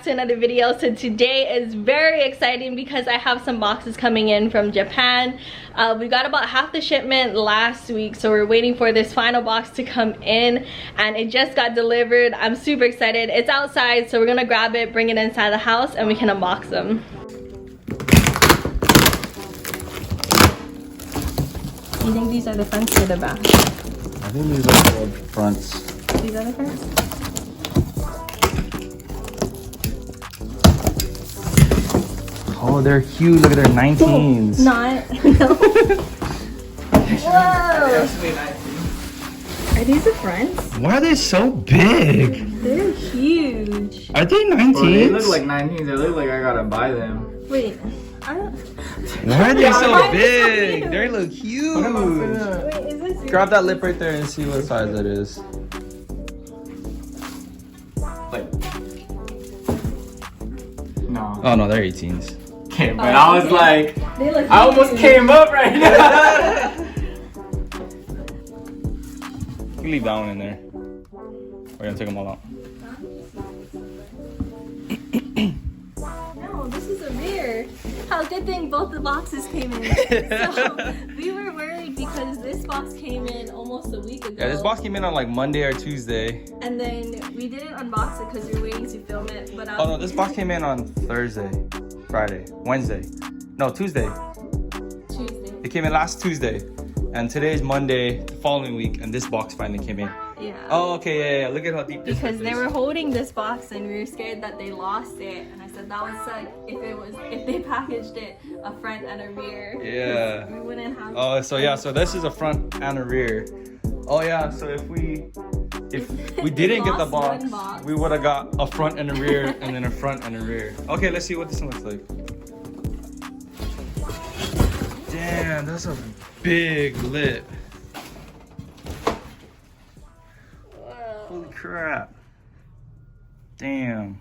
to another video. So today is very exciting because I have some boxes coming in from Japan. We got about half the shipment last week, so we're waiting for this final box to come in, and it just got delivered. I'm super excited. It's outside, so we're gonna grab it, bring it inside the house, and we can unbox them. You think these are the fronts or the back? I think these are the fronts. These are the fronts? Oh, they're huge. Look at their 19s. Not. No. Whoa. Are these the fronts? Why are they so big? They're huge. Are they 19s? Well, they look like 19s. They look like I gotta buy them. Wait. I don't... Why are they so Why are they big? so huge? They look huge. Wait, is this Grab that lip right there and see what size it is. Like, no. Oh no, they're 18s. Okay, but I was like, They look I almost huge. came up right now. You can leave that one in there. We're gonna take them all out. No, this is a rear. How good thing both the boxes came in. So we were worried because this box came in almost a week ago. Yeah, this box came in on like Monday or Tuesday. And then we didn't unbox it because we were waiting to film it. But Oh no, this box came in on Thursday, Friday, Wednesday. No, Tuesday. Tuesday. It came in last Tuesday. And today is Monday, the following week, and this box finally came in. Yeah. Oh, okay, yeah. Look at how deep this Because is. they were holding this box and we were scared that they lost it. And I said that would suck if they packaged it a front and a rear. Yeah. We wouldn't have. Oh, so yeah, so this is a front and a rear. Oh yeah, so if we didn't get the lost one box, box. we would have got a front and a rear and then a front and a rear. Okay, let's see what this one looks like. Damn, that's a big lip. Holy crap. Damn.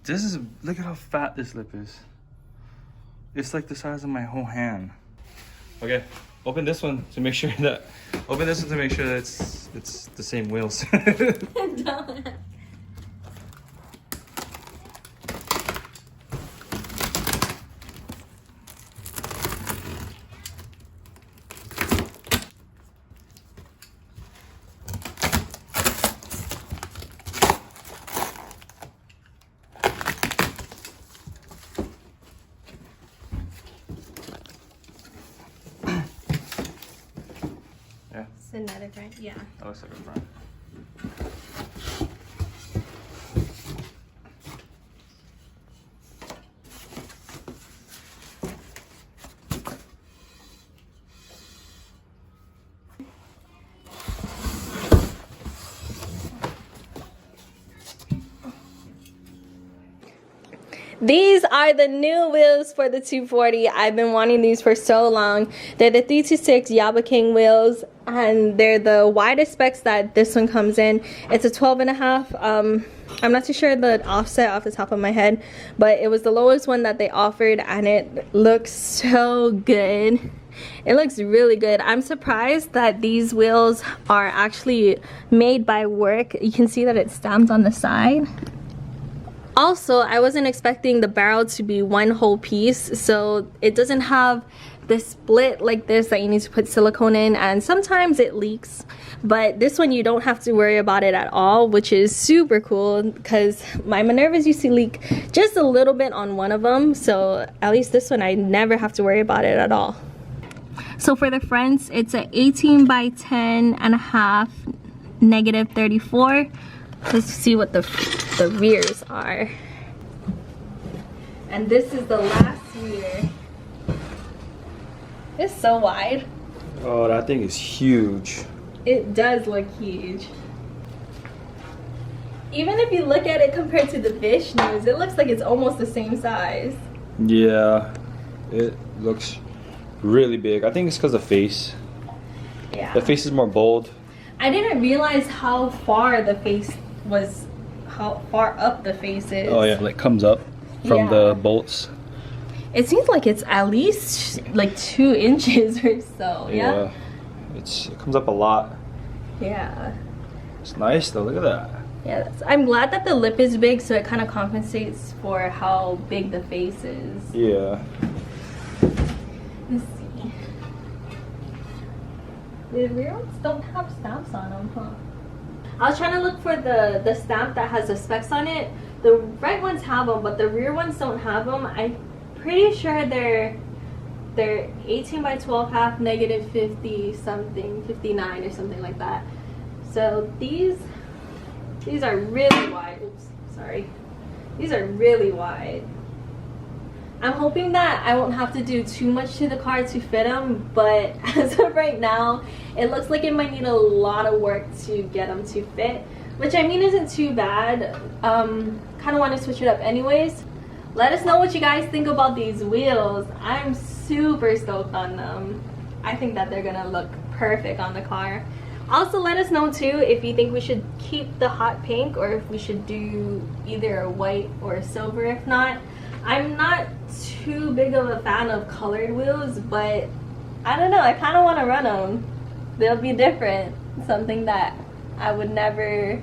This is, look at how fat this lip is. It's like the size of my whole hand. Okay, open this one to make sure that, it's the same wheels. Don't. Yeah, Synthetic, right? Yeah. that looks like a front. These are the new wheels for the 240. I've been wanting these for so long. They're the 326 Yabaking wheels, and they're the widest specs that this one comes in. It's a 12.5. I'm not too sure the offset off the top of my head, but it was the lowest one that they offered, and it looks so good. It looks really good. I'm surprised that these wheels are actually made by Work. You can see that it's stamped on the side. Also, I wasn't expecting the barrel to be one whole piece, so it doesn't have the split like this that you need to put silicone in, and sometimes it leaks, but this one you don't have to worry about it at all, which is super cool because my Minervas used to leak just a little bit on one of them, so at least this one I never have to worry about it at all. So for the fronts, it's a 18 by 10.5, -34. Let's see what the rears are. And this is the last rear. It's so wide. Oh, that thing is huge. It does look huge. Even if you look at it compared to the Vishnu's, it looks like it's almost the same size. Yeah, it looks really big. I think it's because of the face. Yeah. The face is more bold. I didn't realize how far the face was, how far up the face is. Oh yeah, like comes up from Yeah. the bolts. It seems like it's at least like 2 inches or so. Yeah. It comes up a lot. Yeah. It's nice though. Look at that. Yeah, I'm glad that the lip is big, so it kind of compensates for how big the face is. Yeah. Let's see. The rear ones don't have stamps on them, huh? I was trying to look for the stamp that has the specs on it. The right ones have them, but the rear ones don't have them. I'm pretty sure they're 18 by 12 half, negative 50 something, 59 or something like that. So these are really wide. Oops, sorry. These are really wide. I'm hoping that I won't have to do too much to the car to fit them, but as of right now, it looks like it might need a lot of work to get them to fit, which I mean isn't too bad. Kind of want to switch it up anyways. Let us know what you guys think about these wheels. I'm super stoked on them. I think that they're gonna look perfect on the car. Also, let us know too if you think we should keep the hot pink or if we should do either a white or a silver. If not, I'm not too big of a fan of colored wheels, but I don't know, I kind of want to run them. They'll be different, something that I would never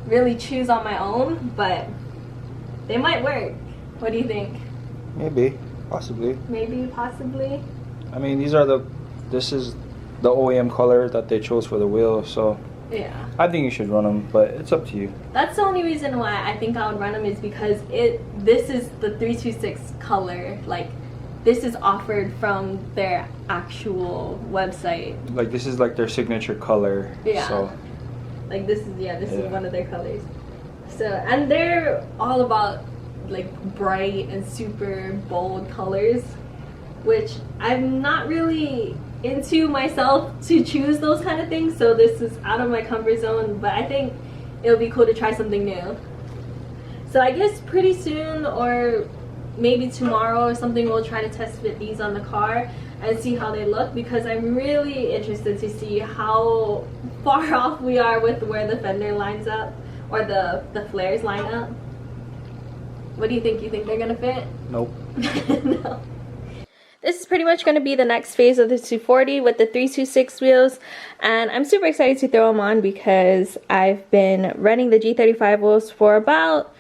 really choose on my own, but they might work. What do you think? Maybe, possibly. Maybe, possibly. I mean, this is the OEM color that they chose for the wheel, so Yeah. I think you should run them, but it's up to you. That's the only reason why I think I would run them, is because this is the 326 color. Like, this is offered from their actual website. Like, this is like their signature color. Yeah. So Like, this is one of their colors. So, and they're all about like bright and super bold colors, which I'm not really into myself to choose those kind of things, so this is out of my comfort zone, but I think it'll be cool to try something new. So I guess pretty soon, or maybe tomorrow or something, we'll try to test fit these on the car and see how they look, because I'm really interested to see how far off we are with where the fender lines up, or the flares line up. What do you think? You think they're gonna fit? nope. No. This is pretty much going to be the next phase of the 240 with the 326 wheels, and I'm super excited to throw them on because I've been running the G35 wheels for about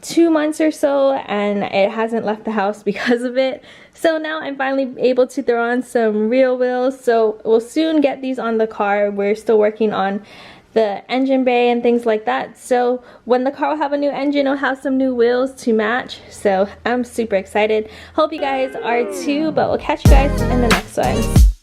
2 months or so, and it hasn't left the house because of it. So now I'm finally able to throw on some real wheels, so we'll soon get these on the car. We're still working on the engine bay and things like that, so when the car will have a new engine, it'll have some new wheels to match. So I'm super excited. Hope you guys are too, but we'll catch you guys in the next one.